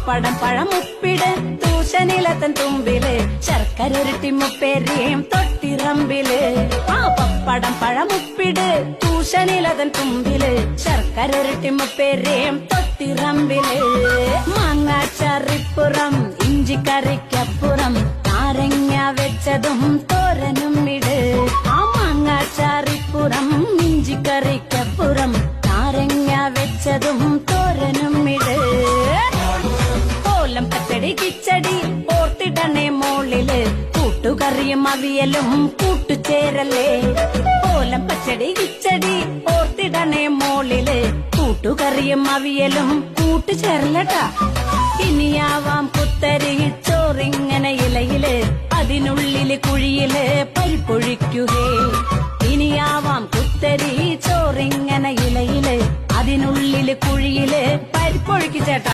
പപ്പടം പഴമുപ്പിട് തൂശനിലത്തൻ തുമ്പില് ശർക്കരൊരുട്ടി മുപ്പേരിയും തൊട്ടിറമ്പില് പപ്പടം പഴമുപ്പിട് തൂശനിലതൻ തുമ്പില് ശർക്കരൊരുട്ടി മുപ്പേരിയും തൊട്ടിറമ്പില് മാങ്ങാച്ചാറിപ്പുറം ഇഞ്ചിക്കറിക്കപ്പുറം നാരങ്ങ വെച്ചതും തോരനും ഇട് മാങ്ങാച്ചാറിപ്പുറം ഇഞ്ചിക്കറിക്കപ്പുറം നാരങ്ങ വെച്ചതും തോരനും ഇട് ഓലം പച്ചടി കിച്ചടി ഓർത്തിടണേ മോളില് കൂട്ടുകറിയും അവിയലും കൂട്ടുചേരല്ലേ ഓലം പച്ചടി കിച്ചടി ഓർത്തിടണേ മോളില് കൂട്ടുകറിയും അവിയലും കൂട്ടുചേരലട്ടാ ഇനിയാവാം കുത്തരി ചോറിങ്ങനെ ഇലയില് അതിനുള്ളില് കുഴിയില് പരിപ്പൊഴിക്കുകേ ഇനിയാവാം കുത്തരി ചോറിങ്ങനെ ഇലയില് അതിനുള്ളില് കുഴിയില് പരിപ്പൊഴിക്കു ചേട്ടാ